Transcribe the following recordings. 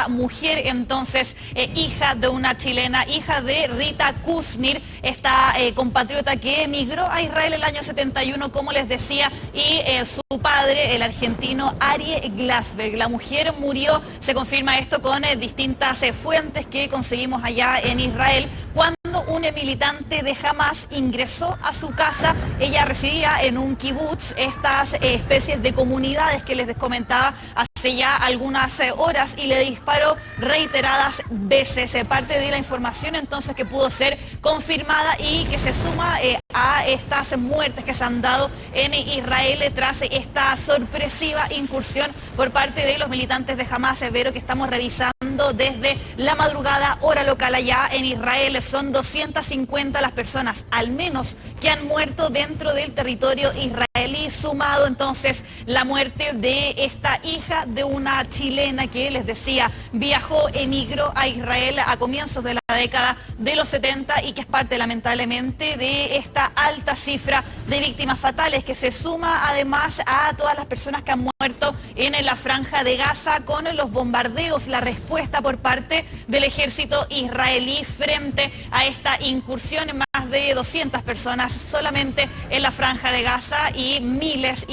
esta mujer, entonces, hija de una chilena, hija de Rita Kusnir, esta compatriota que emigró a Israel el año 71, como les decía, y su padre, el argentino Arie Glasberg. La mujer murió, se confirma esto con distintas fuentes que conseguimos allá en Israel, cuando un militante de Hamas ingresó a su casa. Ella residía en un kibutz, estas especies de comunidades que les comentaba hace ya algunas horas, y le disparó reiteradas veces. Parte de la información entonces que pudo ser confirmada y que se suma a estas muertes que se han dado en Israel tras esta sorpresiva incursión por parte de los militantes de Hamas, Vero, que estamos revisando desde la madrugada hora local allá en Israel. Son 250 las personas al menos que han muerto dentro del territorio israelí, sumado entonces la muerte de esta hija de una chilena que, les decía, viajó, emigró a Israel a comienzos de la década de los 70 y que es parte lamentablemente de esta alta cifra de víctimas fatales, que se suma además a todas las personas que han muerto en la franja de Gaza con los bombardeos, la respuesta por parte del ejército israelí frente a esta incursión. Más de 200 personas solamente en la franja de Gaza y miles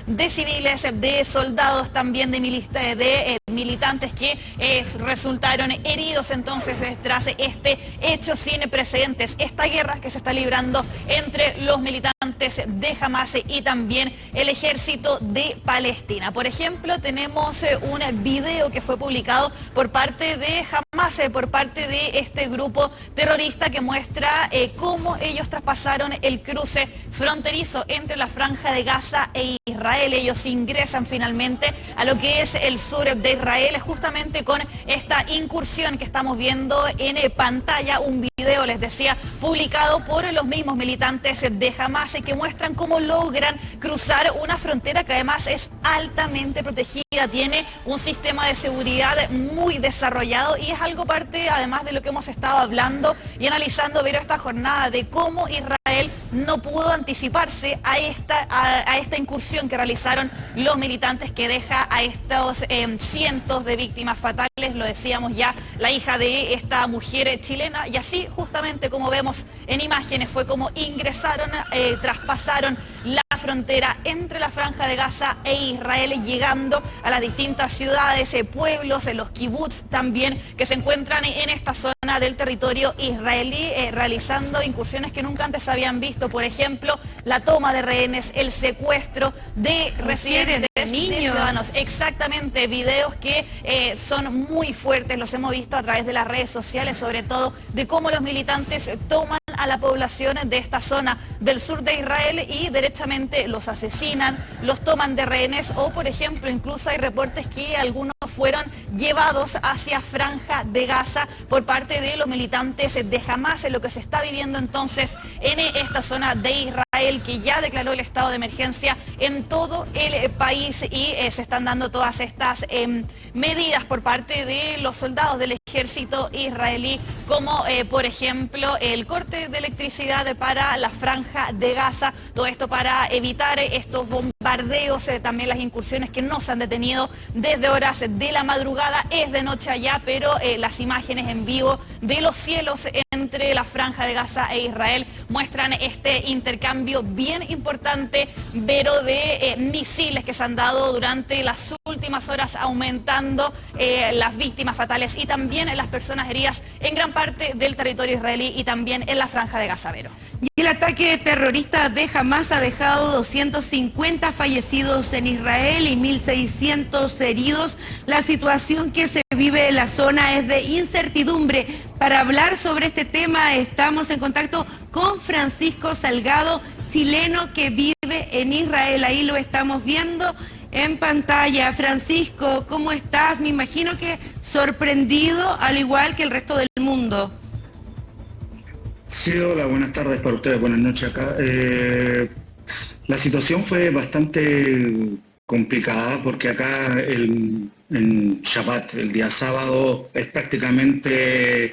de civiles, de soldados también, de militantes que resultaron heridos entonces tras este hecho sin precedentes, esta guerra que se está librando entre los militantes de Hamas y también el ejército de Palestina. Por ejemplo, tenemos un video que fue publicado por parte de Hamas, por parte de este grupo terrorista, que muestra cómo ellos traspasaron el cruce fronterizo entre la franja de Gaza e Israel. Ellos ingresan finalmente a lo que es el sur de Israel, justamente con esta incursión que estamos viendo en pantalla, un video, les decía, publicado por los mismos militantes de Hamas, que muestran cómo logran cruzar una frontera que además es altamente protegida, tiene un sistema de seguridad muy desarrollado, y es algo parte además de lo que hemos estado hablando y analizando, ver esta jornada, de cómo Israel no pudo anticiparse a esta incursión que realizaron los militantes, que deja a estos cientos de víctimas fatales. Lo decíamos ya, la hija de esta mujer chilena, y así justamente como vemos en imágenes fue como ingresaron, traspasaron la frontera entre la franja de Gaza e Israel, llegando a las distintas ciudades, pueblos, los kibbutz también, que se encuentran en esta zona del territorio israelí, realizando incursiones que nunca antes habían visto. Por ejemplo, la toma de rehenes, el secuestro de residentes, de ciudadanos. Exactamente, videos que son muy fuertes, los hemos visto a través de las redes sociales, sobre todo de cómo los militantes toman a la población de esta zona del sur de Israel y derechamente los asesinan, los toman de rehenes, o por ejemplo incluso hay reportes que algunos fueron llevados hacia franja de Gaza por parte de los militantes de Hamas. En lo que se está viviendo entonces en esta zona de Israel, que ya declaró el estado de emergencia en todo el país, y se están dando todas estas medidas por parte de los soldados del ejército israelí, como por ejemplo el corte de electricidad para la franja de Gaza, todo esto para evitar estos bombardeos, también las incursiones que no se han detenido desde horas de la madrugada. Es de noche allá, pero las imágenes en vivo de los cielos entre la franja de Gaza e Israel muestran este intercambio bien importante, Vero, de misiles que se han dado durante las últimas horas, aumentando las víctimas fatales y también las personas heridas en gran parte del territorio israelí y también en la franja de Gaza, Vero. Y el ataque terrorista de Hamas ha dejado 250 fallecidos en Israel y 1.600 heridos. La situación que se vive en la zona es de incertidumbre. Para hablar sobre este tema estamos en contacto con Francisco Salgado, chileno que vive en Israel. Ahí lo estamos viendo en pantalla. Francisco, ¿cómo estás? Me imagino que sorprendido, al igual que el resto del mundo. Sí, hola, buenas tardes para ustedes, buenas noches acá. La situación fue bastante complicada porque acá en Shabbat, el día sábado, es prácticamente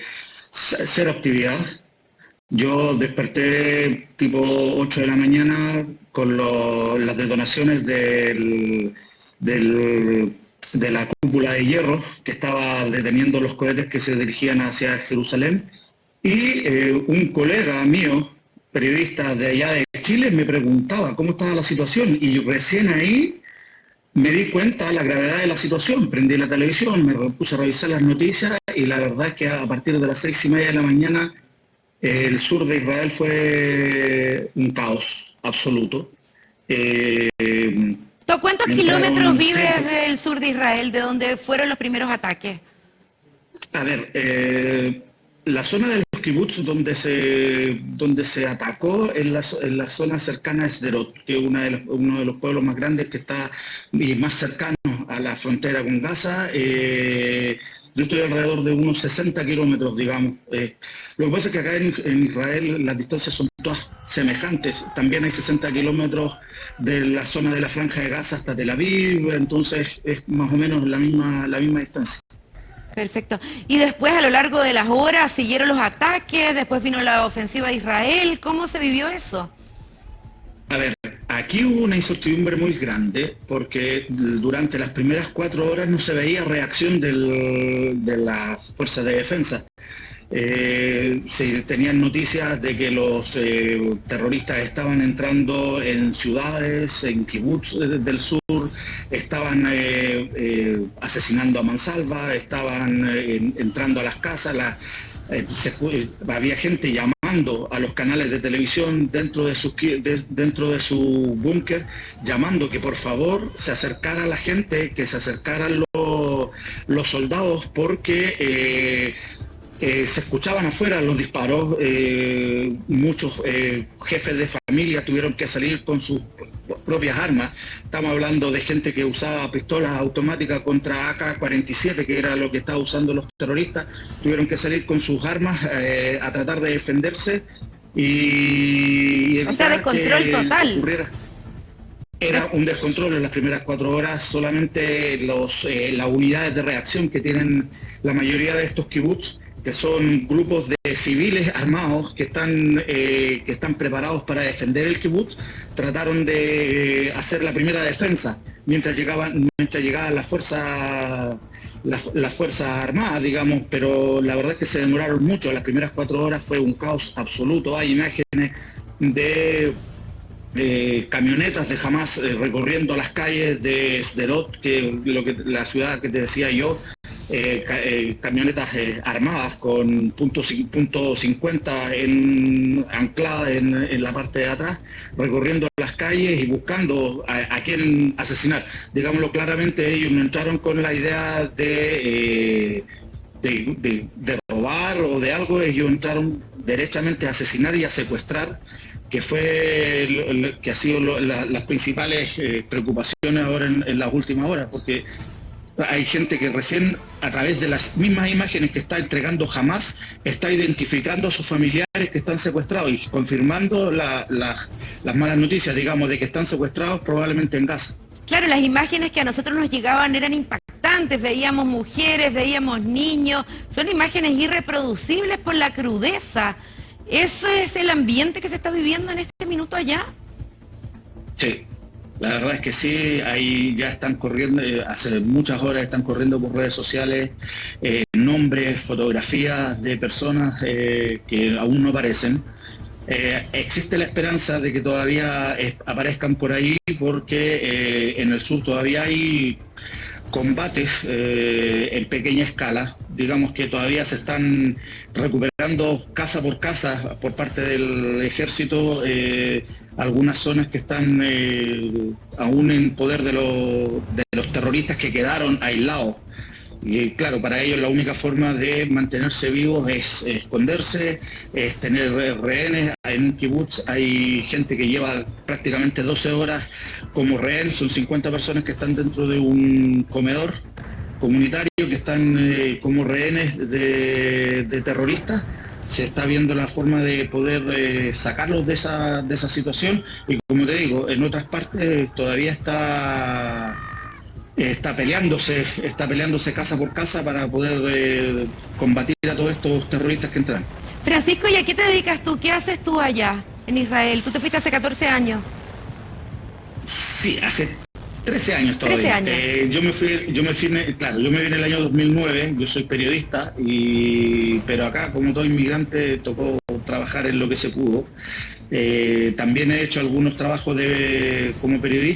cero actividad. Yo desperté tipo 8 de la mañana con las detonaciones del de la cúpula de hierro que estaba deteniendo los cohetes que se dirigían hacia Jerusalén, y un colega mío, periodista de allá de Chile, me preguntaba cómo estaba la situación, y recién ahí me di cuenta de la gravedad de la situación. Prendí la televisión, me puse a revisar las noticias, y la verdad es que a partir de las 6:30 de la mañana el sur de Israel fue un caos absoluto. ¿Tú cuántos kilómetros vives del sur de Israel, de donde fueron los primeros ataques? A ver, la zona de los kibbutz donde se atacó en la zona cercana a Sderot, que es uno de los pueblos más grandes que está y más cercano a la frontera con Gaza. Yo estoy alrededor de unos 60 kilómetros, digamos. Lo que pasa es que acá en Israel las distancias son todas semejantes. También hay 60 kilómetros de la zona de la Franja de Gaza hasta Tel Aviv, entonces es más o menos la misma distancia. Perfecto. Y después, a lo largo de las horas, siguieron los ataques, después vino la ofensiva de Israel. ¿Cómo se vivió eso? A ver, aquí hubo una incertidumbre muy grande porque durante las primeras 4 horas no se veía reacción de las fuerzas de defensa. Se tenían noticias de que los terroristas estaban entrando en ciudades, en kibutz del sur, estaban asesinando a mansalva, estaban entrando a las casas, había gente llamando a los canales de televisión dentro de su búnker, llamando que por favor se acercara la gente, que se acercaran los soldados, porque se escuchaban afuera los disparos. Muchos jefes de familia tuvieron que salir con sus propias armas. Estamos hablando de gente que usaba pistolas automáticas contra AK-47, que era lo que estaban usando los terroristas. Tuvieron que salir con sus armas a tratar de defenderse y o sea, descontrol total. Era un descontrol en las primeras 4 horas. Solamente las unidades de reacción que tienen la mayoría de estos kibbutz, que son grupos de civiles armados que están preparados para defender el kibutz, trataron de hacer la primera defensa mientras llegaban las fuerzas armadas, digamos, pero la verdad es que se demoraron mucho. Las primeras 4 horas fue un caos absoluto. Hay imágenes de camionetas de Hamas recorriendo las calles de Sderot, la ciudad que te decía yo, camionetas armadas con punto 50 ancladas en la parte de atrás, recorriendo las calles y buscando a quién asesinar. Digámoslo claramente, ellos no entraron con la idea de robar o de algo, ellos entraron derechamente a asesinar y a secuestrar, que ha sido las principales preocupaciones ahora en las últimas horas, porque hay gente que recién, a través de las mismas imágenes que está entregando Hamas, está identificando a sus familiares que están secuestrados y confirmando las malas noticias, digamos, de que están secuestrados probablemente en Gaza. Claro, las imágenes que a nosotros nos llegaban eran impactantes, veíamos mujeres, veíamos niños, son imágenes irreproducibles por la crudeza. ¿Eso es el ambiente que se está viviendo en este minuto allá? Sí, la verdad es que sí. Ahí ya están corriendo, hace muchas horas están corriendo por redes sociales nombres, fotografías de personas que aún no aparecen. Existe la esperanza de que todavía aparezcan por ahí, porque en el sur todavía hay combates en pequeña escala. Digamos que todavía se están recuperando casa por casa por parte del ejército algunas zonas que están aún en poder de los terroristas que quedaron aislados. Y claro, para ellos la única forma de mantenerse vivos es esconderse, es tener rehenes. En un kibutz hay gente que lleva prácticamente 12 horas como rehén. Son 50 personas que están dentro de un comedor comunitario, que están como rehenes de terroristas. Se está viendo la forma de poder sacarlos de esa situación, y como te digo, en otras partes todavía está peleándose casa por casa para poder combatir a todos estos terroristas que entran. Francisco, ¿y a qué te dedicas tú? ¿Qué haces tú allá en Israel? Tú te fuiste hace 14 años. Sí, hace 13 años todavía. 13 años. Yo me vine el año 2009, yo soy periodista, pero acá, como todo inmigrante, tocó trabajar en lo que se pudo. También he hecho algunos trabajos como periodista.